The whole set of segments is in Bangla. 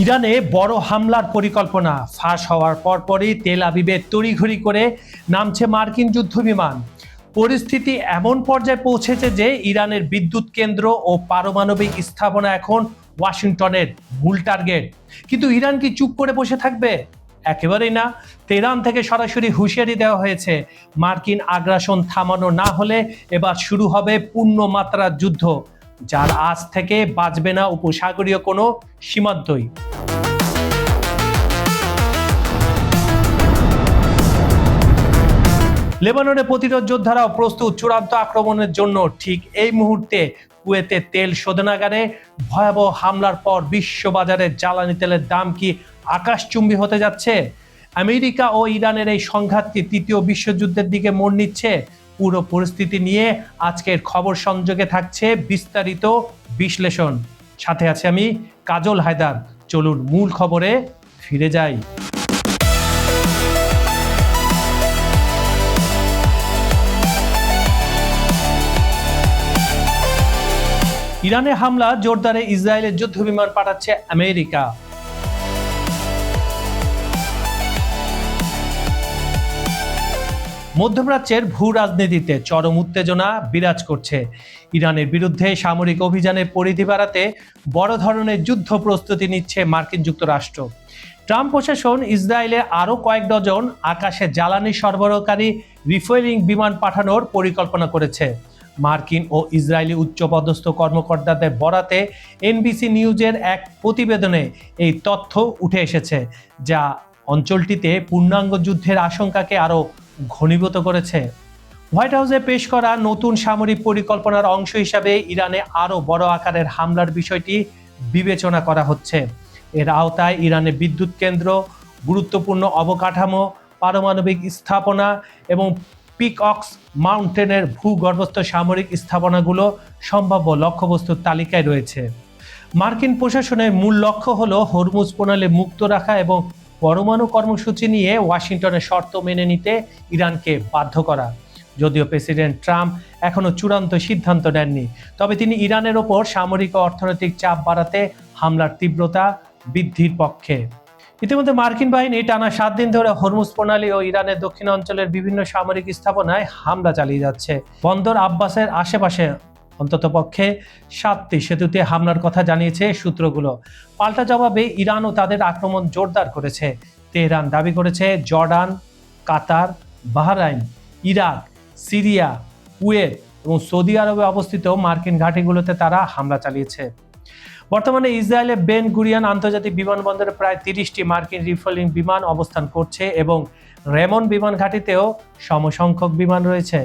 ইরানে বড় হামলার পরিকল্পনা ফাঁস হওয়ার পরপরই তেল আবিবে তড়িঘড়ি করে নামছে মার্কিন যুদ্ধবিমান। পরিস্থিতি এমন পর্যায়ে পৌঁছেছে যে ইরানের বিদ্যুৎ কেন্দ্র ও পারমাণবিক স্থাপনা এখন ওয়াশিংটনের মূল টার্গেট। কিন্তু ইরান কি চুপ করে বসে থাকবে? একেবারেই না। তেহরান থেকে সরাসরি হুঁশিয়ারি দেওয়া হয়েছে, মার্কিন আগ্রাসন থামানো না হলে এবার শুরু হবে পূর্ণমাত্রার যুদ্ধ, যার আজ থেকে বাঁচবে না উপসাগরীয় কোনো সীমান্তই। লেবাননের প্রতিরোধ যোদ্ধারাও প্রস্তুত চূড়ান্ত আক্রমণের জন্য। ঠিক এই মুহূর্তে কুয়েতে তেল শোধনাগারে ভয়াবহ হামলার পর বিশ্ববাজারে জ্বালানি তেলের দাম কি আকাশচুম্বী হতে যাচ্ছে? আমেরিকা ও ইরানের এই সংঘাত কি তৃতীয় বিশ্বযুদ্ধের দিকে মোড় নিচ্ছে? পুরো পরিস্থিতি নিয়ে আজকের খবর সংযোগে থাকছে বিস্তারিত বিশ্লেষণ। সাথে আছে আমি কাজল হায়দার। চলুন মূল খবরে ফিরে যাই। ইরানে হামলা জোরদারে ইসরায়েলের যুদ্ধবিমান পাঠাচ্ছে আমেরিকা। মধ্যপ্রাচ্যের ভূ রাজনীতিতে চরম উত্তেজনা বিরাজ করছে। ইরানের বিরুদ্ধে সামরিক অভিযানের পরিধি বাড়াতে বড় ধরনের যুদ্ধ প্রস্তুতি নিচ্ছে মার্কিন যুক্তরাষ্ট্র। ট্রাম্প প্রশাসন ইসরায়েলে আরও কয়েক ডজন আকাশে জ্বালানি সরবরাহকারী রিফুয়েলিং বিমান পাঠানোর পরিকল্পনা করেছে। মার্কিন ও ইসরায়েলি উচ্চপদস্থ কর্মকর্তাদের বরাতে এনবিসি নিউজের এক প্রতিবেদনে এই তথ্য উঠে এসেছে, যা অঞ্চলটিতে পূর্ণাঙ্গ যুদ্ধের আশঙ্কাকে আরও ঘনীভূত করেছে। হোয়াইট হাউসে পেশ করা নতুন সামরিক পরিকল্পনার অংশ হিসাবে ইরানে আরও বড় আকারের হামলার বিষয়টি বিবেচনা করা হচ্ছে। এর আওতায় ইরানের বিদ্যুৎ কেন্দ্র, গুরুত্বপূর্ণ অবকাঠামো, পারমাণবিক স্থাপনা এবং পিকঅক্স মাউন্টেনের ভূগর্ভস্থ সামরিক স্থাপনাগুলো সম্ভাব্য লক্ষ্যবস্তুর তালিকায় রয়েছে। মার্কিন প্রশাসনের মূল লক্ষ্য হলো হরমুজ প্রণালী মুক্ত রাখা এবং পরমাণু কর্মসূচি নিয়ে ওয়াশিংটনের শর্ত মেনে নিতে ইরানকে বাধ্য করা। যদিও প্রেসিডেন্ট ট্রাম্প এখনো চূড়ান্ত সিদ্ধান্ত নেননি, তবে তিনি ইরানের ওপর সামরিক ও অর্থনৈতিক চাপ বাড়াতে হামলার তীব্রতা বৃদ্ধির পক্ষে। ইতিমধ্যে মার্কিন বাহিনী টানা 7 দিন ধরে হরমুজ প্রণালী ও ইরানের দক্ষিণ অঞ্চলের বিভিন্ন সামরিক স্থাপনায় হামলা চালিয়ে যাচ্ছে। বন্দর আব্বাসের আশেপাশে অন্ততপক্ষে 7টি সেতুতে হামলার কথা জানিয়েছে সূত্রগুলো। পাল্টা জবাবে ইরানও তাদের আক্রমণ জোরদার করেছে। তেহরান দাবি করেছে জর্ডান, কাতার, বাহরাইন, ইরাক, সিরিয়া, কুয়েত এবং সৌদি আরবে অবস্থিত মার্কিন ঘাঁটিগুলোতে তারা হামলা চালিয়েছে। বর্তমানে ইসরায়েলের বেন গুরিয়ন আন্তর্জাতিক বিমানবন্দরে প্রায় 30টি মার্কিন রিফুয়েলিং বিমান অবস্থান করছে এবং রেমন বিমান ঘাঁটিতেও সমসংখ্যক বিমান রয়েছে।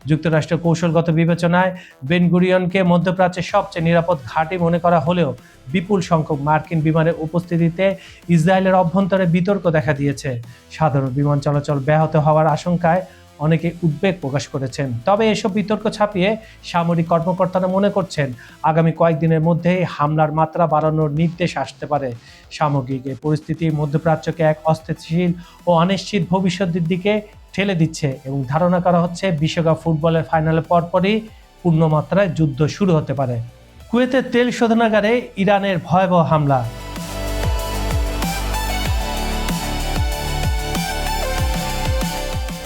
যুক্তরাষ্ট্রের কৌশলগত বিবেচনায় বেন গুরিয়নকে মধ্যপ্রাচ্যের সবচেয়ে নিরাপদ ঘাঁটি মনে করা হলেও বিপুল সংখ্যক মার্কিন বিমানের উপস্থিতিতে ইসরায়েলের অভ্যন্তরে বিতর্ক দেখা দিয়েছে। সাধারণ বিমান চলাচল ব্যাহত হওয়ার আশঙ্কায় অনেকে উদ্বেগ প্রকাশ করেছেন। তবে এসব বিতর্ক ছাপিয়ে সামরিক কর্মকর্তারা মনে করছেন আগামী কয়েকদিনের মধ্যেই হামলার মাত্রা বাড়ানোর নির্দেশ আসতে পারে। সামগ্রিক এই পরিস্থিতি মধ্যপ্রাচ্যকে এক অস্থিতিশীল ও অনিশ্চিত ভবিষ্যতের দিকে ঠেলে দিচ্ছে এবং ধারণা করা হচ্ছে বিশ্বকাপ ফুটবলের ফাইনালের পরপরই পূর্ণমাত্রায় যুদ্ধ শুরু হতে পারে। কুয়েতের তেল শোধনাগারে ইরানের ভয়াবহ হামলা।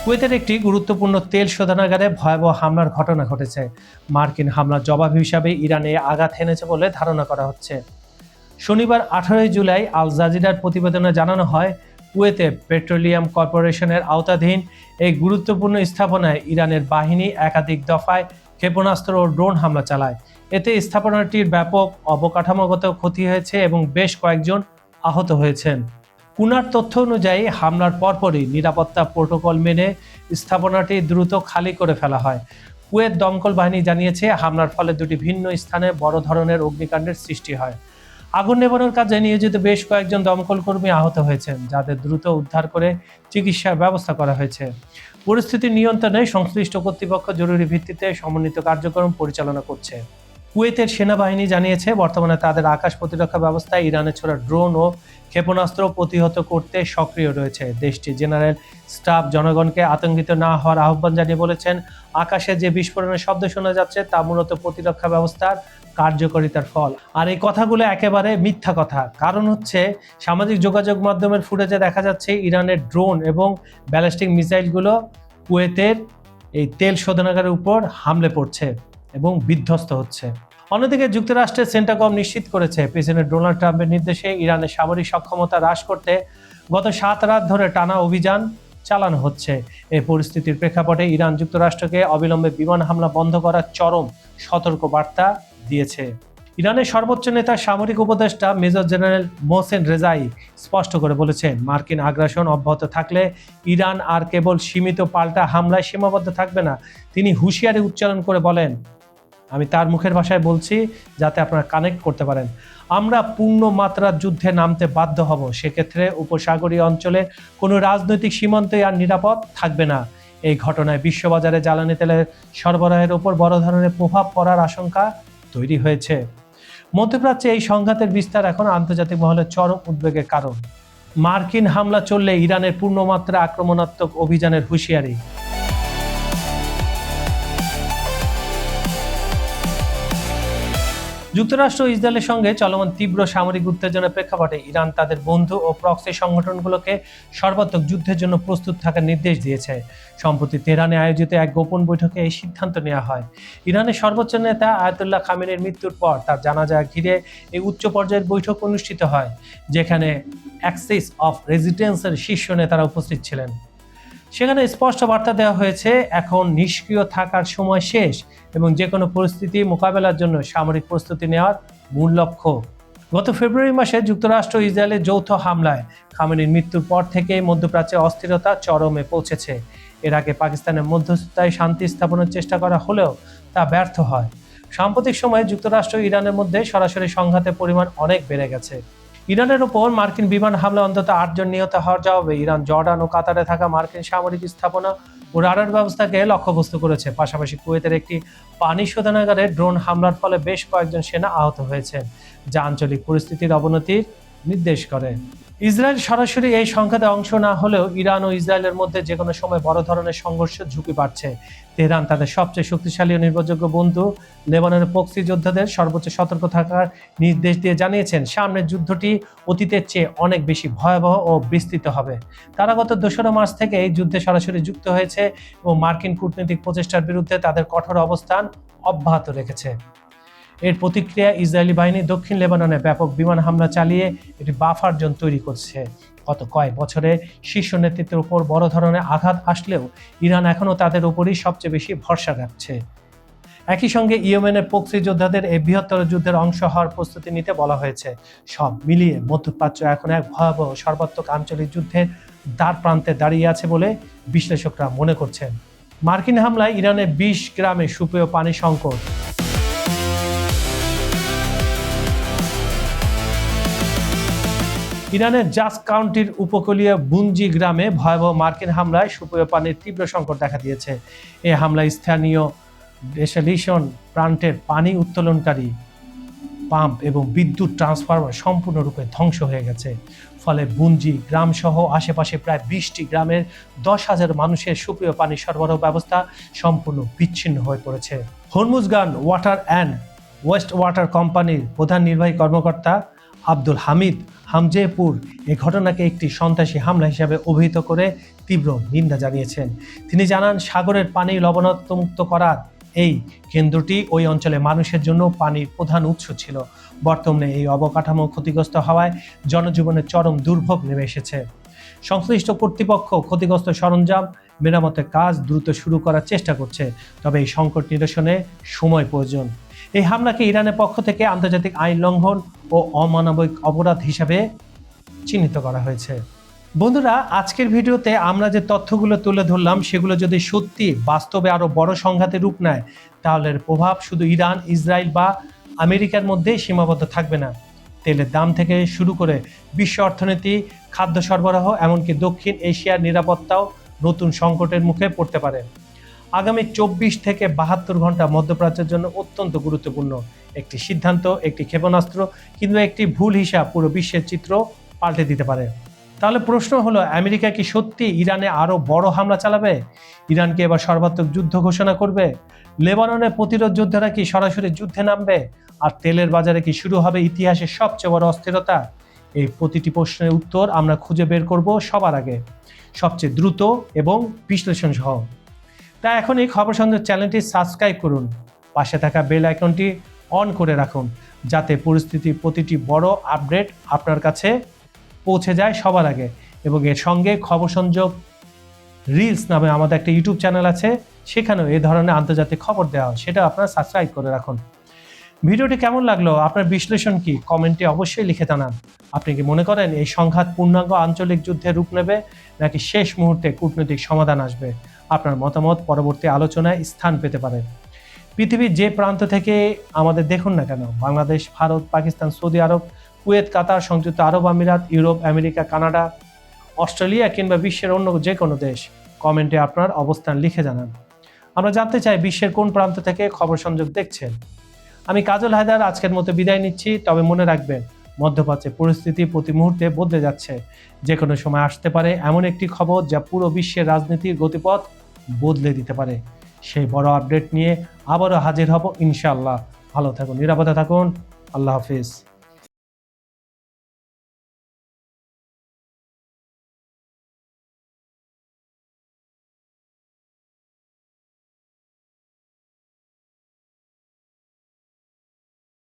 কুয়েতের একটি গুরুত্বপূর্ণ তেল শোধনাগারে ভয়াবহ হামলার ঘটনা ঘটেছে। মার্কিন হামলার জবাব হিসাবে ইরানে আঘাত হেনেছে বলে ধারণা করা হচ্ছে। শনিবার 18 জুলাই আল জাজিরার প্রতিবেদনে জানানো হয়, কুয়েতে পেট্রোলিয়াম কর্পোরেশনের আওতাধীন এই গুরুত্বপূর্ণ স্থাপনায় ইরানের বাহিনী একাধিক দফায় ক্ষেপণাস্ত্র ও ড্রোন হামলা চালায়। এতে স্থাপনাটির ব্যাপক অবকাঠামোগত ক্ষতি হয়েছে এবং বেশ কয়েকজন আহত হয়েছেন। কুনার তথ্য অনুযায়ী হামলার পরপরই নিরাপত্তা প্রোটোকল মেনে স্থাপনাটি দ্রুত খালি করে ফেলা হয়। কুয়েত দমকল বাহিনী জানিয়েছে হামলার ফলে দুটি ভিন্ন স্থানে বড় ধরনের অগ্নিকাণ্ডের সৃষ্টি হয়। আগুন নেভানোর কাজে নিয়োজিত বেশ কয়েকজন দমকল কর্মী আহত হয়েছেন, যাদের দ্রুত উদ্ধার করে চিকিৎসার ব্যবস্থা করা হয়েছে। পরিস্থিতি নিয়ন্ত্রণে সংশ্লিষ্ট কর্তৃপক্ষ জরুরি ভিত্তিতে সমন্বিত কার্যক্রম পরিচালনা করছে। কুয়েতের সেনাবাহিনী জানিয়েছে বর্তমানে তাদের আকাশ প্রতিরক্ষা ব্যবস্থা ইরানের ছোড়া ড্রোন ও ক্ষেপণাস্ত্র প্রতিহত করতে সক্রিয় রয়েছে। দেশটির জেনারেল স্টাফ জনগণকে আতঙ্কিত না হওয়ার আহ্বান জানিয়ে বলেছেন, আকাশে যে বিস্ফোরণের শব্দ শোনা যাচ্ছে তা মূলত প্রতিরক্ষা ব্যবস্থার কার্যকারিতার ফল। আর এই কথাগুলো একেবারে মিথ্যা কথা। কারণ হচ্ছে, সামাজিক যোগাযোগ মাধ্যমের ফুটেজে দেখা যাচ্ছে ইরানের ড্রোন এবং ব্যালিস্টিক মিসাইলগুলো কুয়েতের এই তেল শোধনাগারের উপর হামলে পড়ছে এবং বিধ্বস্ত হচ্ছে। অন্যদিকে যুক্তরাষ্ট্রের সেন্টাকম নিশ্চিত করেছে, প্রেসিডেন্ট ডোনাল্ড ট্রাম্পের নির্দেশে ইরানের সামরিক সক্ষমতা হ্রাস করতে গত 7 রাত ধরে টানা অভিযান চালানো হচ্ছে। এই পরিস্থিতির প্রেক্ষাপটে ইরান যুক্তরাষ্ট্রকে অবিলম্বে বিমান হামলা বন্ধ করার চরম সতর্ক বার্তা দিয়েছে। ইরানের সর্বোচ্চ নেতা সামরিক উপদেষ্টা মেজর জেনারেল মোহসেন রেজাই স্পষ্ট করে বলেছেন, মার্কিন আগ্রাসন অব্যাহত থাকলে ইরান আর কেবল সীমিত পাল্টা হামলায় সীমাবদ্ধ থাকবে না। তিনি হুঁশিয়ারি উচ্চারণ করে বলেন, আমি তার মুখের ভাষায় বলছি যাতে আপনারা কানেক্ট করতে পারেন, আমরা পূর্ণ মাত্রার যুদ্ধে নামতে বাধ্য হব। সেক্ষেত্রে উপসাগরীয় অঞ্চলে কোনো রাজনৈতিক সীমান্তে আর নিরাপদ থাকবে না। এই ঘটনায় বিশ্ববাজারে জ্বালানি তেলের সরবরাহের উপর বড় ধরনের প্রভাব পড়ার আশঙ্কা তৈরি হয়েছে। মধ্যপ্রাচ্যে এই সংঘাতের বিস্তার এখন আন্তর্জাতিক মহলে চরম উদ্বেগের কারণ। মার্কিন হামলা চললে ইরানের পূর্ণমাত্রা আক্রমণাত্মক অভিযানের হুঁশিয়ারি। যুক্তরাষ্ট্র ও ইসরায়েলের সঙ্গে চলমান তীব্র সামরিক উত্তেজনার প্রেক্ষাপটে ইরান তাদের বন্ধু ও প্রক্সি সংগঠনগুলোকে সর্বাত্মক যুদ্ধের জন্য প্রস্তুত থাকার নির্দেশ দিয়েছে। সম্প্রতি তেহরানে আয়োজিত এক গোপন বৈঠকে এই সিদ্ধান্ত নেওয়া হয়। ইরানের সর্বোচ্চ নেতা আয়াতুল্লাহ খামেনির মৃত্যুর পর তার জানাজা ঘিরে এই উচ্চ পর্যায়ের বৈঠক অনুষ্ঠিত হয়, যেখানে অ্যাক্সিস অফ রেজিস্ট্যান্সের শীর্ষ নেতারা উপস্থিত ছিলেন। সেখানে স্পষ্ট বার্তা দেওয়া হয়েছে, এখন নিষ্ক্রিয় থাকার সময় শেষ এবং যে কোনো পরিস্থিতি মোকাবেলার জন্য সামরিক প্রস্তুতি নেওয়ার মূল লক্ষ্য। গত ফেব্রুয়ারি মাসে যুক্তরাষ্ট্র ও ইসরায়েলের যৌথ হামলায় খামেনির মৃত্যুর পর থেকেই মধ্যপ্রাচ্যে অস্থিরতা চরমে পৌঁছেছে। এর আগে পাকিস্তানের মধ্যস্থতায় শান্তি স্থাপনের চেষ্টা করা হলেও তা ব্যর্থ হয়। সাম্প্রতিক সময়ে যুক্তরাষ্ট্র ও ইরানের মধ্যে সরাসরি সংঘাতের পরিমাণ অনেক বেড়ে গেছে। ইরানের ওপর মার্কিন বিমান হামলা অন্তত 8 জন নিহত হওয়ার জবাবে ইরান জর্ডান ও কাতারে থাকা মার্কিন সামরিক স্থাপনা ও রাডার ব্যবস্থাকে লক্ষ্যবস্তু করেছে। পাশাপাশি কুয়েতের একটি পানি শোধনাগারে ড্রোন হামলার ফলে বেশ কয়েকজন সেনা আহত হয়েছেন, যা আঞ্চলিক পরিস্থিতির অবনতির নির্দেশ করে। ইসরায়েল সরাসরি এই সংঘাতে অংশ না হলেও ইরান ও ইসরায়েলের মধ্যে যে কোনো সময় বড় ধরনের সংঘর্ষের ঝুঁকি বাড়ছে। তেহরান তাদের সবচেয়ে শক্তিশালী ও নির্ভরযোগ্য বন্ধু লেবাননের প্রক্সি যোদ্ধাদের সর্বোচ্চ সতর্ক থাকার নির্দেশ দিয়ে জানিয়েছেন, সামনের যুদ্ধটি অতীতের চেয়ে অনেক বেশি ভয়াবহ ও বিস্তৃত হবে। তারা গত 2 মার্চ থেকে এই যুদ্ধে সরাসরি যুক্ত হয়েছে এবং মার্কিন কূটনৈতিক প্রচেষ্টার বিরুদ্ধে তাদের কঠোর অবস্থান অব্যাহত রেখেছে। এর প্রতিক্রিয়া ইসরায়েলি বাহিনী দক্ষিণ লেবাননে ব্যাপক বিমান হামলা চালিয়ে একটি বাফার জোন তৈরি করছে। গত কয়েক বছরে শীর্ষ নেতৃত্বের উপর বড় ধরনের আঘাত আসলেও ইরান এখনও তাদের উপরই সবচেয়ে বেশি ভরসা রাখছে। একই সঙ্গে ইয়েমেনের প্রক্সি যোদ্ধাদের এই বৃহত্তর যুদ্ধের অংশ হওয়ার প্রস্তুতি নিতে বলা হয়েছে। সব মিলিয়ে মধ্যপ্রাচ্য এখন এক ভয়াবহ সর্বাত্মক আঞ্চলিক যুদ্ধের দ্বার প্রান্তে দাঁড়িয়ে আছে বলে বিশ্লেষকরা মনে করছেন। মার্কিন হামলায় ইরানের 20 গ্রামে সুপেয় পানি সংকট। ইরানের জাস কাউন্টির উপকূলীয় বুনজি গ্রামে ভয়াবহ মার্কিন হামলায় সুপেয় পানির তীব্র সংকট দেখা দিয়েছে। এই হামলায় স্থানীয় ডেসালিনেশন প্লান্টের পানি উত্তোলনকারী পাম্প এবং বিদ্যুৎ ট্রান্সফরমার সম্পূর্ণরূপে ধ্বংস হয়ে গেছে। ফলে বুনজি গ্রাম সহ আশেপাশে প্রায় 20টি গ্রামের 10,000 মানুষের সুপেয় পানি সরবরাহ ব্যবস্থা সম্পূর্ণ বিচ্ছিন্ন হয়ে পড়েছে। Hormozgan water and West water কোম্পানির প্রধান নির্বাহী কর্মকর্তা আব্দুল হামিদ হামজেপুর এই ঘটনাকে একটি সন্ত্রাসী হামলা হিসাবে অভিহিত করে তীব্র নিন্দা জানিয়েছেন। তিনি জানান, সাগরের পানি লবণাক্তমুক্ত করার এই কেন্দ্রটি ওই অঞ্চলে মানুষের জন্য পানির প্রধান উৎস ছিল। বর্তমানে এই অবকাঠামো ক্ষতিগ্রস্ত হওয়ায় জনজীবনের চরম দুর্ভোগ নেমে এসেছে। সংশ্লিষ্ট কর্তৃপক্ষ ক্ষতিগ্রস্ত সরঞ্জাম মেরামতের কাজ দ্রুত শুরু করার চেষ্টা করছে, তবে এই সংকট নিরসনে সময় প্রয়োজন। এই হামলাকে ইরানের পক্ষ থেকে আন্তর্জাতিক আইন লঙ্ঘন ও অমানবিক অপরাধ হিসাবে চিহ্নিত করা হয়েছে। বন্ধুরা, আজকের ভিডিওতে আমরা যে তথ্যগুলো তুলে ধরলাম সেগুলো যদি সত্যি বাস্তবে আরো বড় সংঘাতের রূপ নেয়, তাহলে এর প্রভাব শুধু ইরান, ইসরায়েল বা আমেরিকার মধ্যেই সীমাবদ্ধ থাকবে না। তেলের দাম থেকে শুরু করে বিশ্ব অর্থনীতি, খাদ্য সরবরাহ, এমনকি দক্ষিণ এশিয়ার নিরাপত্তাও নতুন সংকটের মুখে পড়তে পারে। আগামী 24 থেকে 72 ঘন্টা মধ্যপ্রাচ্যের জন্য অত্যন্ত গুরুত্বপূর্ণ একটি সিদ্ধান্ত, একটি ক্ষেপণাস্ত্র, কিন্তু একটি ভুল হিসাব পুরো বিশ্বের চিত্র পাল্টে দিতে পারে। তাহলে প্রশ্ন হলো, আমেরিকা কি সত্যি ইরানে আরো বড় হামলা চালাবে? ইরান কি এবার সর্বাত্মক যুদ্ধ ঘোষণা করবে? লেবাননের প্রতিরোধ যোদ্ধারা কি সরাসরি যুদ্ধে নামবে? আর তেলের বাজারে কি শুরু হবে ইতিহাসের সবচেয়ে বড় অস্থিরতা? এই প্রতিটি প্রশ্নের উত্তর আমরা খুঁজে বের করব সবার আগে, সবচেয়ে দ্রুত এবং বিশ্লেষণ সহ। তাই এখন এই খবর সংযোগ চ্যানেলটি সাবস্ক্রাইব করুন, পাশে থাকা বেল আইকনটি অন করে রাখুন, যাতে পরিস্থিতির প্রতিটি বড় আপডেট আপনার কাছে পৌঁছে যায় সবার আগে। এবং এর সঙ্গে খবর সংযোগ রিলস নামে আমাদের একটা ইউটিউব চ্যানেল আছে, সেখানেও এই ধরনের আন্তর্জাতিক খবর দেওয়া হয়, সেটা আপনারা সাবস্ক্রাইব করে রাখুন। ভিডিওটি কেমন লাগলো, আপনার বিশ্লেষণ কি, কমেন্টে অবশ্যই লিখে জানান। আপনি কি মনে করেন এই সংঘাত পূর্ণাঙ্গ আঞ্চলিক যুদ্ধে রূপ নেবে, নাকি শেষ মুহূর্তে কূটনৈতিক সমাধান আসবে? আপনার মতামত পরবর্তী আলোচনায় স্থান পেতে পারে। পৃথিবীর যে প্রান্ত থেকে আমাদের দেখুন না কেন, বাংলাদেশ, ভারত, পাকিস্তান, সৌদি আরব, কুয়েত, কাতার, সংযুক্ত আরব আমিরাত, ইউরোপ, আমেরিকা, কানাডা, অস্ট্রেলিয়া কিংবা বিশ্বের অন্য যে কোনো দেশ, কমেন্টে আপনার অবস্থান লিখে জানান। আমরা জানতে চাই বিশ্বের কোন প্রান্ত থেকে খবর সংযোগ দেখছেন। আমি কাজল হায়দার আজকের মতো বিদায় নিচ্ছি, তবে মনে রাখবেন, মধ্যপ্রাচ্যে পরিস্থিতি প্রতি মুহূর্তে বদলে যাচ্ছে। যে কোনো সময় আসতে পারে এমন একটি খবর যা পুরো বিশ্বের রাজনীতির গতিপথ বদলে দিতে পারে। সেই বড় আপডেট নিয়ে আবারও হাজির হব ইনশাআল্লাহ। ভালো থাকুন, নিরাপদে থাকুন। আল্লাহ হাফিজ।